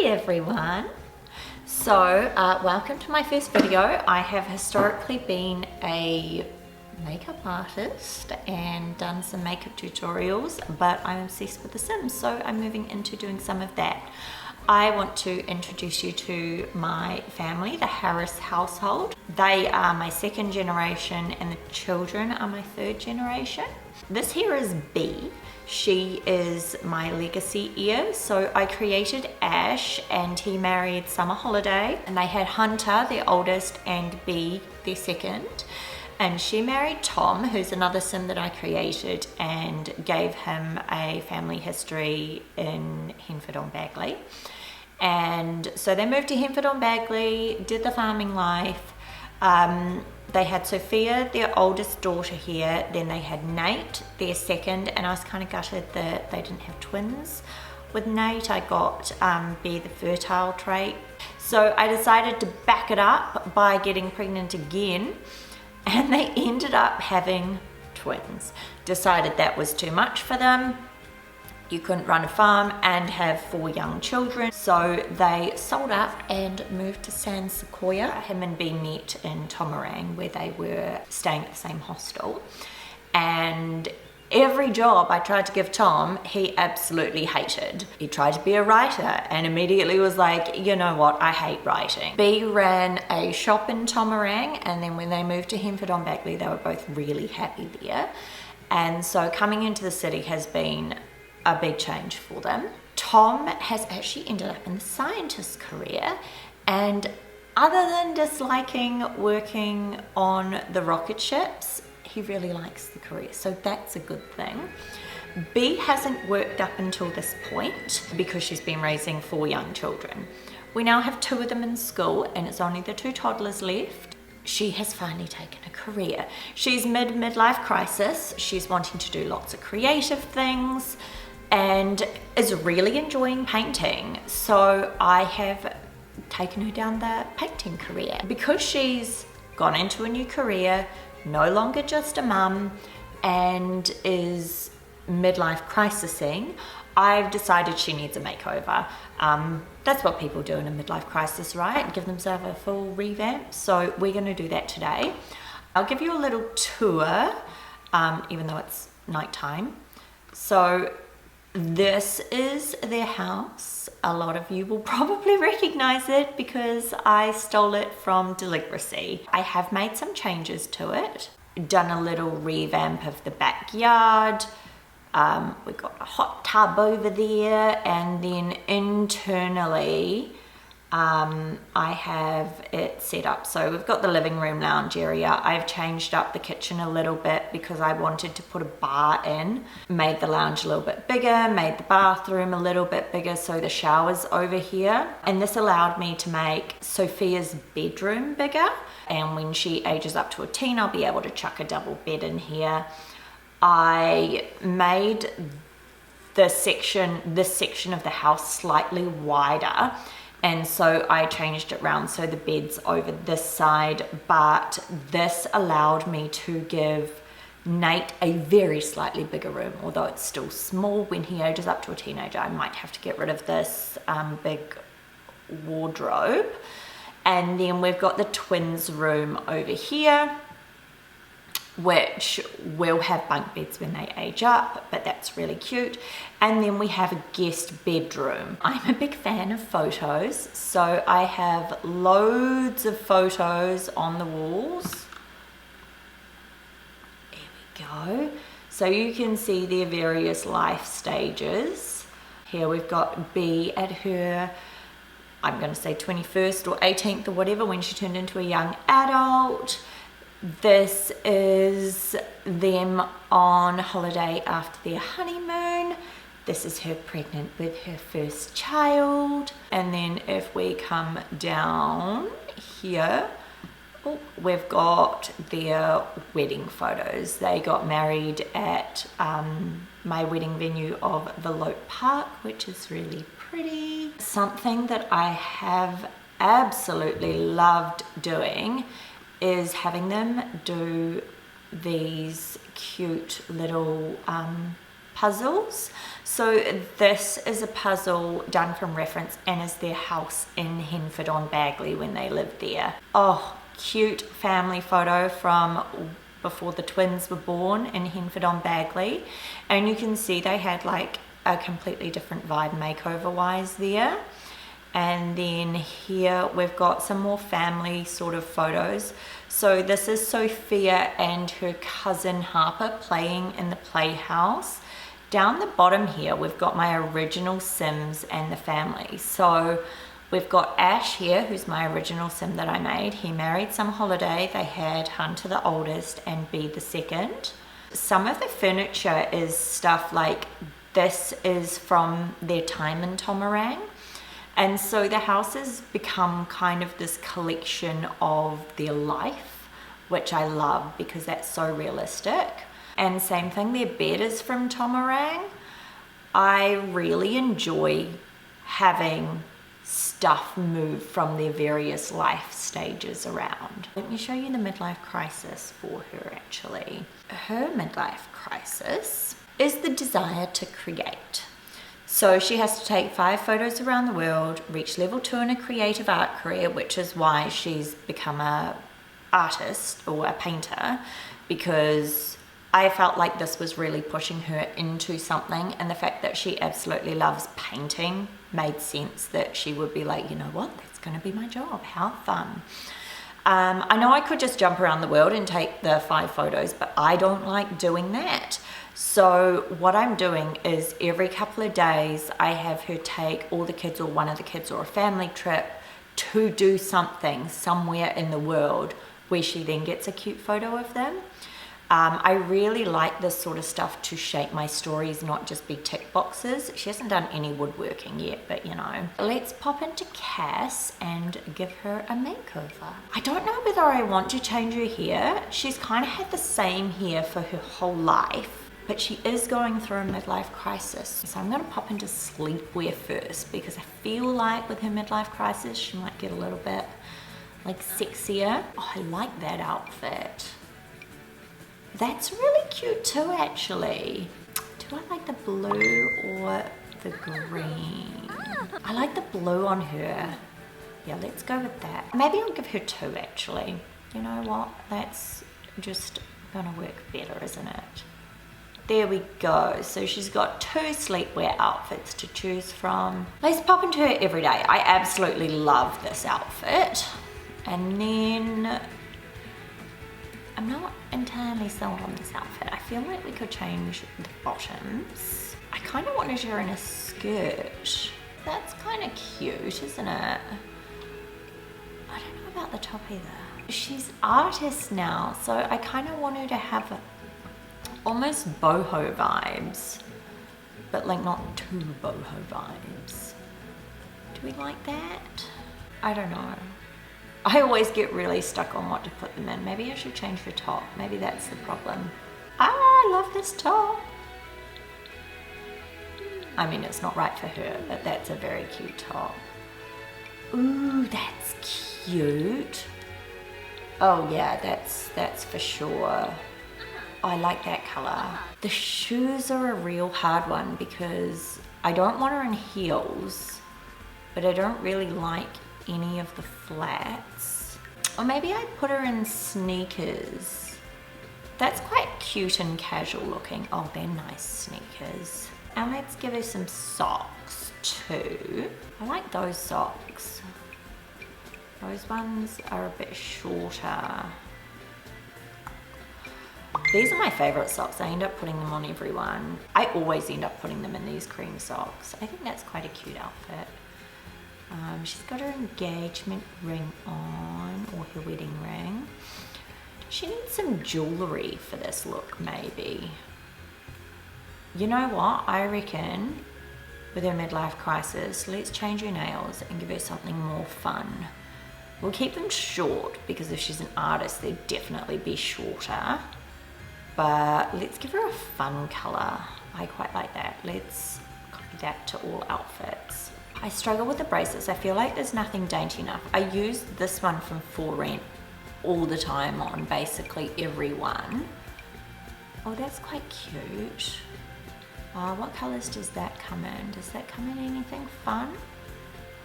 Hi everyone. So welcome to my first video. I have historically been a makeup artist and done some makeup tutorials, but I'm obsessed with The Sims, so I'm moving into doing some of that. I want to introduce you to my family, the Harris household. They are my second generation and the children are my third generation. This here is Bea. She is my legacy heir. So I created Ash and he married Summer Holiday, and they had Hunter, their oldest, and Bea, their second. And she married Tom, who's another Sim that I created, and gave him a family history in Henford-on-Bagley. And so they moved to Henford-on-Bagley, did the farming life. They had Sophia, their oldest daughter, here. Then they had Nate, their second, and I was kind of gutted that they didn't have twins. With Nate, I got Bea the fertile trait. So I decided to back it up by getting pregnant again, and they ended up having twins. Decided that was too much for them. You couldn't run a farm and have 4 young children, so they sold up and moved to San Sequoia. Him and Bea met in Tomarang, where they were staying at the same hostel. And every job I tried to give Tom, he absolutely hated. He tried to be a writer and immediately was like, you know what, I hate writing. Bea ran a shop in Tomarang, and then when they moved to Henford-on-Bagley, they were both really happy there. And so coming into the city has been a big change for them. Tom has actually ended up in the scientist career, and other than disliking working on the rocket ships, he really likes the career, so that's a good thing. Bea hasn't worked up until this point because she's been raising 4 young children. We now have 2 of them in school, and it's only the 2 toddlers left. She has finally taken a career. She's midlife crisis. She's wanting to do lots of creative things and is really enjoying painting. So I have taken her down the painting career. Because she's gone into a new career, no longer just a mum, and is midlife crisising, I've decided she needs a makeover. That's what people do in a midlife crisis, right? Give themselves a full revamp. So we're gonna do that today. I'll give you a little tour, even though it's nighttime. So this is their house. A lot of you will probably recognize it because I stole it from Deligracy. I have made some changes to it, done a little revamp of the backyard. We've got a hot tub over there, and then internally I have it set up. So we've got the living room lounge area. I've changed up the kitchen a little bit because I wanted to put a bar in. Made the lounge a little bit bigger, made the bathroom a little bit bigger, so the shower's over here. And this allowed me to make Sophia's bedroom bigger. And when she ages up to a teen, I'll be able to chuck a double bed in here. I made this section of the house slightly wider, and so I changed it around so the bed's over this side, but this allowed me to give Nate a very slightly bigger room, although it's still small. When he ages up to a teenager, I might have to get rid of this big wardrobe. And then we've got the twins room over here, which will have bunk beds when they age up, but that's really cute. And then we have a guest bedroom. I'm a big fan of photos, so I have loads of photos on the walls. There we go. So you can see their various life stages. Here we've got Bea at her, I'm gonna say 21st or 18th or whatever, when she turned into a young adult. This is them on holiday after their honeymoon. This is her pregnant with her first child. And then if we come down here, we've got their wedding photos. They got married at my wedding venue of Velope Park, which is really pretty. Something that I have absolutely loved doing is having them do these cute little puzzles. So this is a puzzle done from reference and is their house in Henford-on-Bagley when they lived there. Oh, cute family photo from before the twins were born in Henford-on-Bagley. And you can see they had like a completely different vibe makeover-wise there. And then here we've got some more family sort of photos. So this is Sophia and her cousin Harper playing in the playhouse. Down the bottom here, we've got my original Sims and the family. So we've got Ash here, who's my original Sim that I made. He married some holiday. They had Hunter the oldest and Bea the second. Some of the furniture is stuff like this is from their time in Tomarang. And so the house has become kind of this collection of their life, which I love because that's so realistic. And same thing, their bed is from Tomarang. I really enjoy having stuff move from their various life stages around. Let me show you the midlife crisis for her actually. Her midlife crisis is the desire to create. So she has to take 5 photos around the world, reach level 2 in a creative art career, which is why she's become a artist or a painter, because I felt like this was really pushing her into something, and the fact that she absolutely loves painting made sense that she would be like, you know what, that's going to be my job, how fun. I know I could just jump around the world and take the 5 photos, but I don't like doing that. So what I'm doing is every couple of days I have her take all the kids or one of the kids or a family trip to do something somewhere in the world where she then gets a cute photo of them. I really like this sort of stuff to shape my stories, not just be tick boxes. She hasn't done any woodworking yet, but you know. Let's pop into Cass and give her a makeover. I don't know whether I want to change her hair. She's kind of had the same hair for her whole life, but she is going through a midlife crisis. So I'm gonna pop into sleepwear first because I feel like with her midlife crisis, she might get a little bit like sexier. Oh, I like that outfit. That's really cute too, actually. Do I like the blue or the green? I like the blue on her. Yeah, let's go with that. Maybe I'll give her 2, actually. You know what? That's just gonna work better, isn't it? There we go. So she's got 2 sleepwear outfits to choose from. Let's pop into her every day. I absolutely love this outfit. And then I'm not entirely sold on this outfit. I feel like we could change the bottoms. I kind of wanted her in a skirt. That's kind of cute, isn't it? I don't know about the top either. She's artist now, so I kind of want her to have almost boho vibes, but like not too boho vibes. Do we like that? I don't know. I always get really stuck on what to put them in. Maybe I should change the top. Maybe that's the problem. I love this top. I mean, it's not right for her, but that's a very cute top. Ooh, that's cute. Oh yeah, that's for sure. I like that color. The shoes are a real hard one because I don't want her in heels, but I don't really like any of the flats. Or maybe I put her in sneakers. That's quite cute and casual looking. Oh, they're nice sneakers. And let's give her some socks too. I like those socks. Those ones are a bit shorter. These are my favorite socks. I end up putting them on everyone. I always end up putting them in these cream socks. I think that's quite a cute outfit. She's got her engagement ring on, or her wedding ring. She needs some jewelry for this look, maybe. You know what? I reckon with her midlife crisis, let's change her nails and give her something more fun. We'll keep them short because if she's an artist, they'd definitely be shorter. But let's give her a fun color. I quite like that. Let's copy that to all outfits. I struggle with the bracelets. I feel like there's nothing dainty enough. I use this one from For Rent all the time on basically every one. Oh, that's quite cute. What colors does that come in? Does that come in anything fun?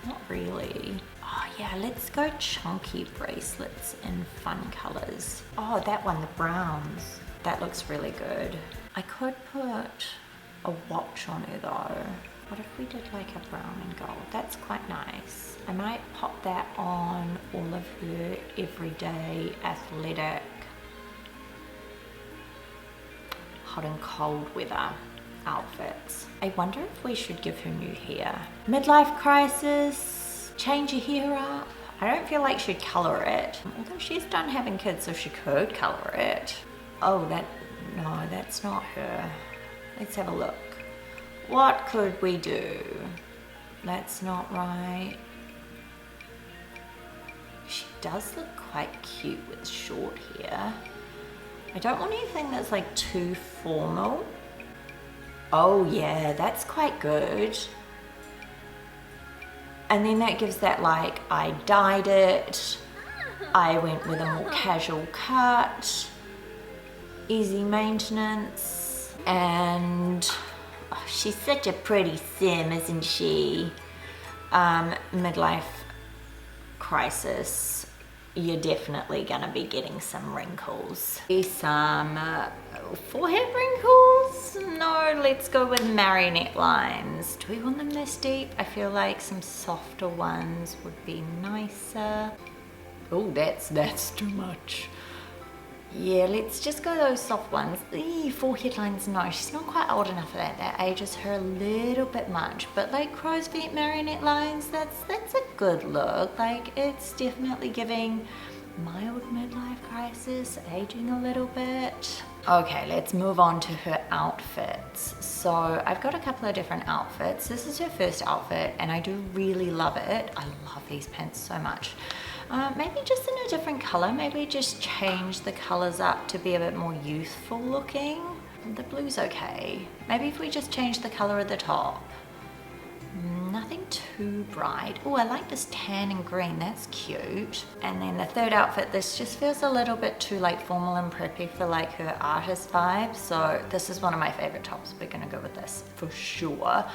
Not really. Oh yeah, let's go chunky bracelets in fun colors. Oh, that one, the browns. That looks really good. I could put a watch on her though. What if we did like a brown and gold? That's quite nice. I might pop that on all of her everyday athletic hot and cold weather outfits. I wonder if we should give her new hair. Midlife crisis, change her hair up. I don't feel like she'd color it, although she's done having kids, so she could color it. Oh, no, that's not her. Let's have a look. What could we do? That's not right. She does look quite cute with short hair. I don't want anything that's like too formal. Oh yeah, that's quite good. And then that gives that like, I dyed it, I went with a more casual cut, easy maintenance, and oh, she's such a pretty sim, isn't she? Midlife crisis, you're definitely gonna be getting some wrinkles. Some forehead wrinkles? No, let's go with marionette lines. Do we want them this deep? I feel like some softer ones would be nicer. Oh, that's too much. Yeah, let's just go those soft ones. Eee, forehead lines, no, she's not quite old enough for that. That ages her a little bit much. But like crow's feet marionette lines, that's a good look. Like it's definitely giving mild midlife crisis, aging a little bit. Okay, let's move on to her outfits. So I've got a couple of different outfits. This is her first outfit and I do really love it. I love these pants so much. Maybe just in a different color, maybe just change the colors up to be a bit more youthful looking. The blue's okay. Maybe if we just change the color of the top. Nothing too bright. Oh, I like this tan and green, that's cute. And then the third outfit, this just feels a little bit too like formal and preppy for like her artist vibe. So this is one of my favorite tops. We're gonna go with this for sure.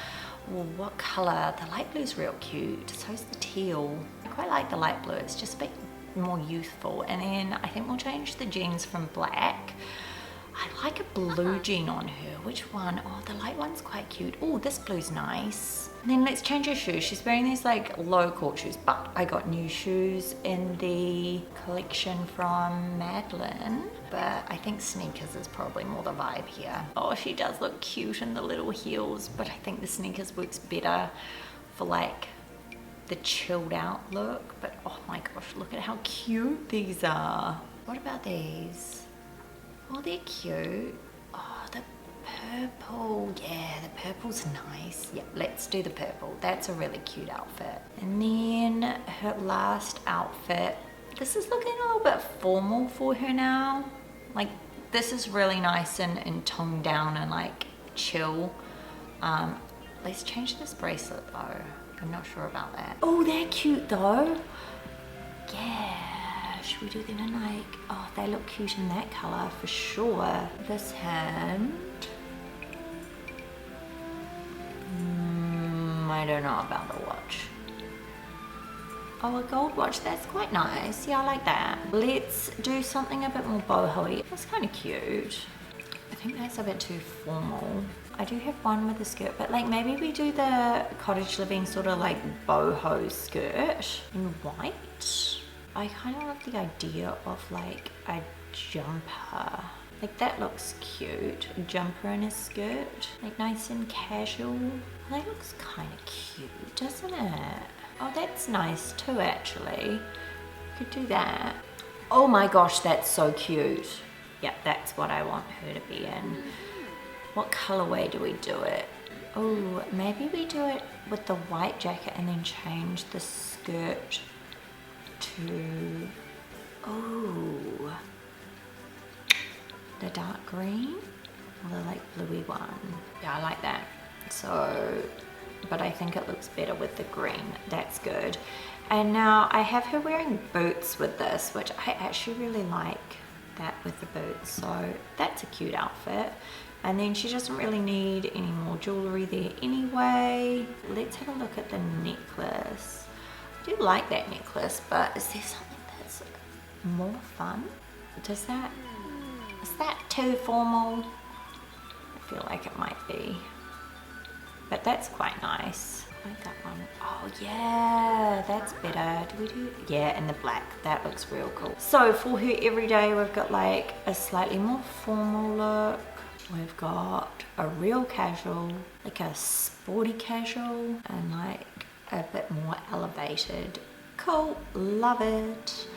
Well, what color? The light blue's real cute. So's the teal. I quite like the light blue. It's just a bit more youthful. And then I think we'll change the jeans from black. I like a blue jean on her. Which one? Oh, the light one's quite cute. Oh, this blue's nice. And then let's change her shoes. She's wearing these like low court shoes, but I got new shoes in the collection from Madeline. But I think sneakers is probably more the vibe here. Oh, she does look cute in the little heels, but I think the sneakers works better for like the chilled out look. But oh my gosh, look at how cute these are. What about these? Oh, they're cute. Oh, the purple. Yeah, the purple's nice. Yep, let's do the purple. That's a really cute outfit. And then her last outfit. This is looking a little bit formal for her now. Like, this is really nice and toned down and like chill. Let's change this bracelet though. I'm not sure about that. Oh, they're cute though. Yeah. Should we do them in like, oh, they look cute in that color for sure. This hand. I don't know about the watch. Oh, a gold watch, that's quite nice. Yeah, I like that. Let's do something a bit more boho-y. That's kind of cute. I think that's a bit too formal. I do have one with a skirt, but like maybe we do the cottage living sort of like boho skirt in white. I kind of love the idea of like a jumper. Like that looks cute. A jumper and a skirt. Like nice and casual. That looks kind of cute, doesn't it? Oh, that's nice too actually. Could do that. Oh my gosh, that's so cute. Yep, that's what I want her to be in. What colorway do we do it? Oh, maybe we do it with the white jacket and then change the skirt to, oh, the dark green or the like bluey one. Yeah, I like that. So, but I think it looks better with the green. That's good. And now I have her wearing boots with this, which I actually really like that with the boots. So that's a cute outfit. And then she doesn't really need any more jewelry there anyway. Let's have a look at the necklace. I do like that necklace, but is there something that's more fun? Is that too formal? I feel like it might be, but that's quite nice. I like that one. Oh yeah, that's better. Do we do, yeah, in the black, that looks real cool. So for her everyday, we've got like a slightly more formal look. We've got a real casual, like a sporty casual, and like a bit more elevated. Cool, love it.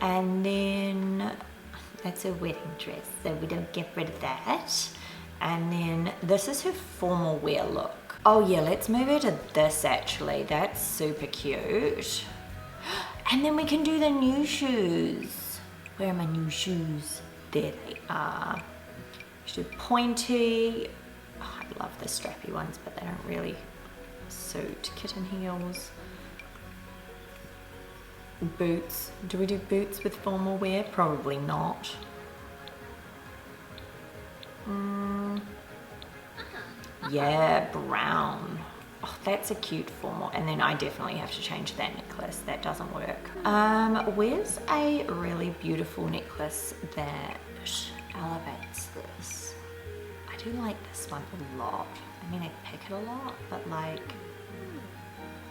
And then that's her wedding dress, so we don't get rid of that. And then this is her formal wear look. Oh yeah, let's move her to this actually. That's super cute. And then we can do the new shoes. Where are my new shoes? There they are. Should pointy. Oh, I love the strappy ones, but they don't really suit. Kitten heels. Boots. Do we do boots with formal wear? Probably not. Yeah, brown. Oh, that's a cute formal. And then I definitely have to change that necklace. That doesn't work. Where's a really beautiful necklace that elevates this? I do like this one a lot. I mean, I pick it a lot, but like,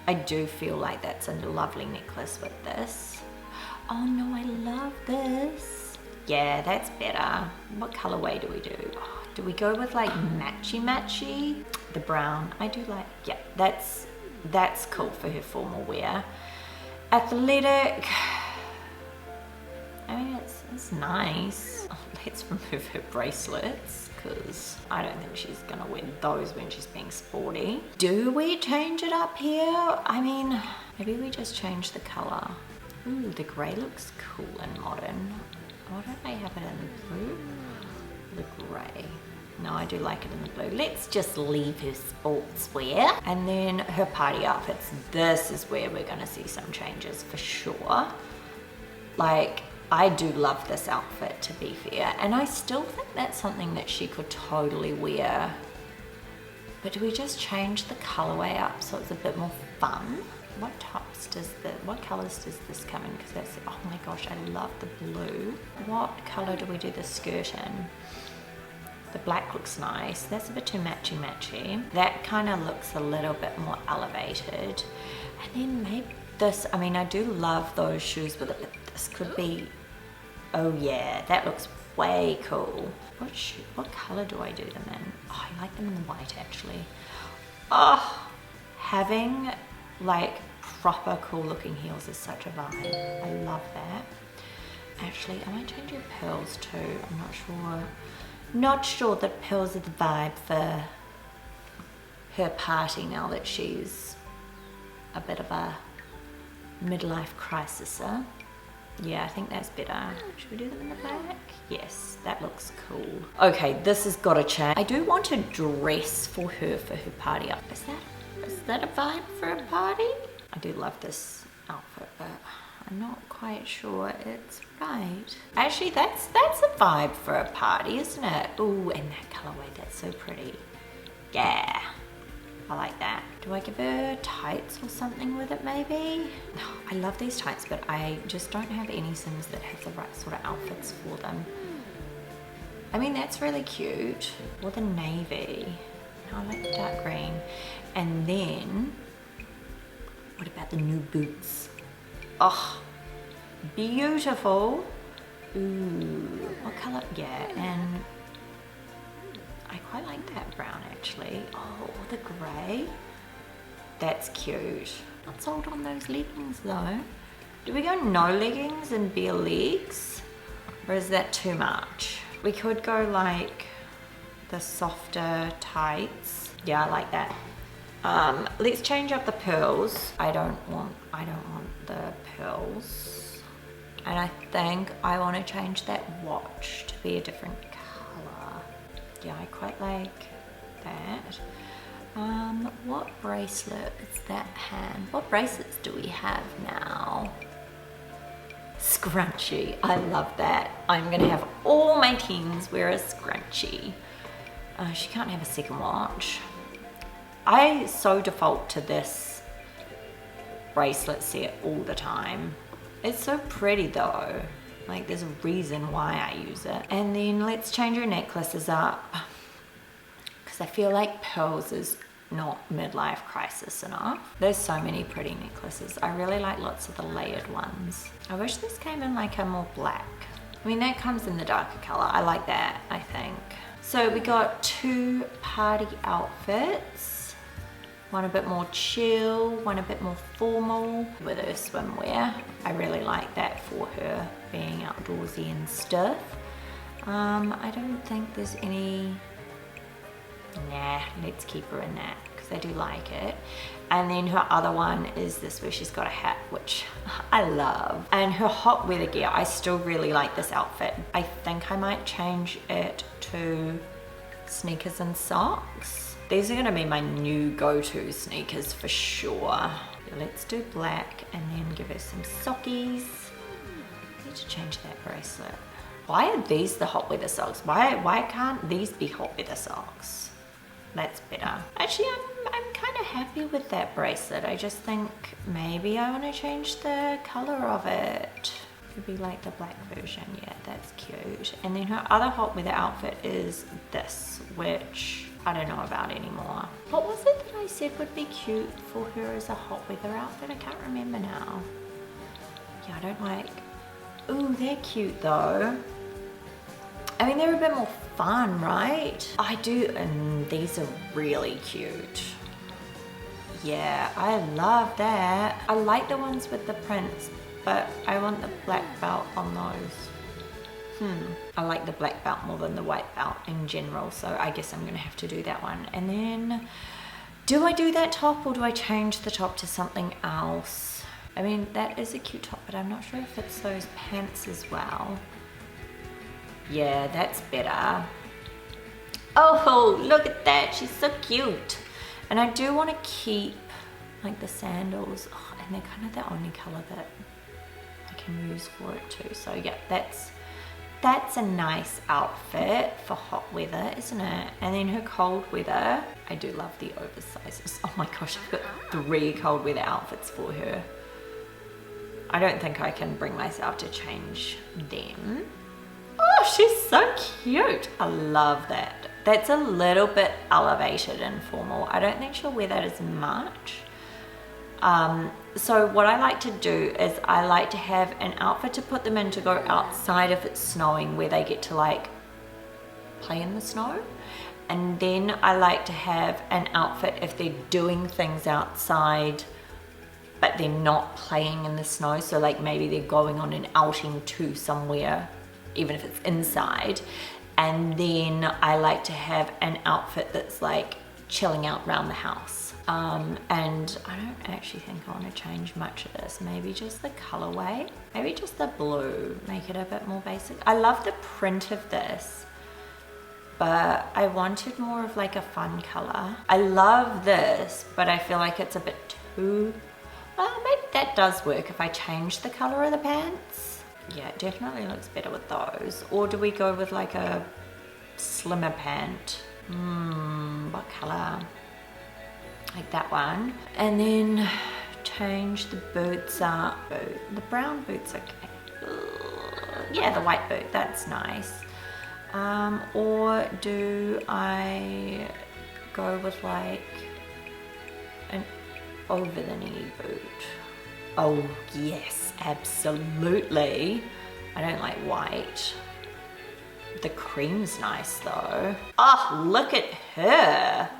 I do feel like that's a lovely necklace with this. Oh no, I love this. Yeah, that's better. What colorway do we do? Oh, do we go with like matchy? The brown, I do like, yeah, that's cool for her formal wear. Athletic, I mean, it's nice. Oh, let's remove her bracelets, because I don't think she's gonna wear those when she's being sporty. Do we change it up here? I mean, maybe we just change the color. Ooh, the gray looks cool and modern. Why don't they have it in blue? The gray. No, I do like it in the blue. Let's just leave her sportswear. And then her party outfits. This is where we're gonna see some changes for sure. Like, I do love this outfit, to be fair, and I still think that's something that she could totally wear. But do we just change the colorway up so it's a bit more fun? What colors does this come in? Because that's, oh my gosh, I love the blue. What color do we do the skirt in? The black looks nice. That's a bit too matchy. That kind of looks a little bit more elevated. And then maybe this, I mean, I do love those shoes with it, but this could be, oh yeah, that looks way cool. What color do I do them in? Oh, I like them in the white actually. Oh, having like proper cool looking heels is such a vibe. I love that. Actually, I might change her pearls too. I'm not sure. Not sure that pearls are the vibe for her party now that she's a bit of a midlife crisiser. Yeah, I think that's better. Should we do them in the back? Yes, that looks cool. Okay, this has got to change. I do want a dress for her party up. Is that a vibe for a party? I do love this outfit, but I'm not quite sure it's right. Actually, that's a vibe for a party, isn't it? Ooh, and that colorway, that's so pretty. Yeah. I like that. Do I give her tights or something with it maybe? Oh, I love these tights, but I just don't have any Sims that have the right sort of outfits for them. I mean, that's really cute. Or the navy. No, I like the dark green. And then, what about the new boots? Oh, beautiful. Ooh, what color? Yeah, and I quite like that brown actually. Oh, the grey. That's cute. Not sold on those leggings though. Do we go no leggings and bare legs? Or is that too much? We could go like the softer tights. Yeah, I like that. Let's change up the pearls. I don't want the pearls. And I think I want to change that watch to be a different color. Yeah, I quite like that. What bracelet is that hand? What bracelets do we have now? Scrunchie, I love that. I'm gonna have all my teens wear a scrunchie. She can't have a second watch. I so default to this bracelet set all the time. It's so pretty though. Like there's a reason why I use it. And then let's change her necklaces up, because I feel like pearls is not midlife crisis enough. There's so many pretty necklaces. I really like lots of the layered ones. I wish this came in like a more black. I mean, that comes in the darker color. I like that, I think. So we got 2 party outfits. One a bit more chill, one a bit more formal with her swimwear. I really like that for her, being outdoorsy and stiff. I don't think there's any... Nah, let's keep her in that because I do like it. And then her other one is this where she's got a hat, which I love. And her hot weather gear, I still really like this outfit. I think I might change it to sneakers and socks. These are gonna be my new go-to sneakers for sure. Let's do black and then give her some sockies. I need to change that bracelet. Why are these the hot weather socks? Why can't these be hot weather socks? That's better. Actually, I'm kind of happy with that bracelet. I just think maybe I want to change the color of it. Could be like the black version. Yeah, that's cute. And then her other hot weather outfit is this, which I don't know about anymore. What was it that I said would be cute for her as a hot weather outfit? I can't remember now. Yeah, I don't like... Ooh, they're cute though. I mean, they're a bit more fun, right? I do, and these are really cute. Yeah, I love that. I like the ones with the prints, but I want the black belt on those. I like the black belt more than the white belt in general, so I guess I'm gonna have to do that one. And then, do I do that top or do I change the top to something else? I mean, that is a cute top, but I'm not sure if it's those pants as well. Yeah, that's better. Oh, look at that. She's so cute. And I do want to keep like the sandals. Oh, and they're kind of the only color that I can use for it too. So yeah, that's a nice outfit for hot weather, isn't it? And then her cold weather, I do love the oversizes. Oh my gosh, I've got 3 cold weather outfits for her. I don't think I can bring myself to change them. Oh, she's so cute. I love that. That's a little bit elevated and formal. I don't think she'll wear that as much. So what I like to do is I like to have an outfit to put them in to go outside if it's snowing, where they get to like play in the snow. And then I like to have an outfit if they're doing things outside but they're not playing in the snow. So like maybe they're going on an outing to somewhere, even if it's inside. And then I like to have an outfit that's like chilling out around the house. And I don't actually think I want to change much of this. Maybe just the colorway, maybe just the blue, make it a bit more basic. I love the print of this, but I wanted more of like a fun color. I love this, but I feel like it's a bit too, well, maybe that does work if I change the color of the pants. Yeah, it definitely looks better with those. Or do we go with like a slimmer pant? What color? Like that one. And then change the boots up. The brown boots, okay. Yeah, the white boot, that's nice. Or do I go with like an over the knee boot? Oh yes, absolutely. I don't like white. The cream's nice though. Oh, look at her.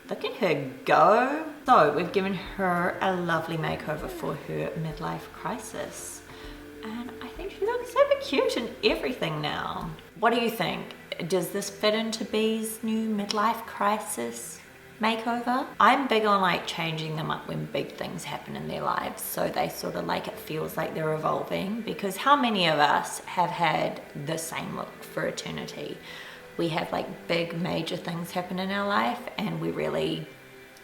Look at her go. So we've given her a lovely makeover for her midlife crisis. And I think she looks super cute and everything now. What do you think? Does this fit into Bea's new midlife crisis makeover? I'm big on like changing them up when big things happen in their lives, so they sort of like, it feels like they're evolving, because how many of us have had the same look for eternity? We have like big major things happen in our life and we really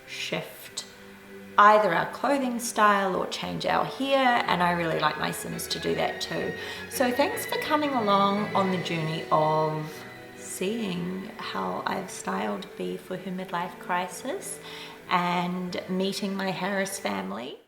shift either our clothing style or change our hair, and I really like my Sims to do that too. So thanks for coming along on the journey of seeing how I've styled Bea for her midlife crisis and meeting my Harris family.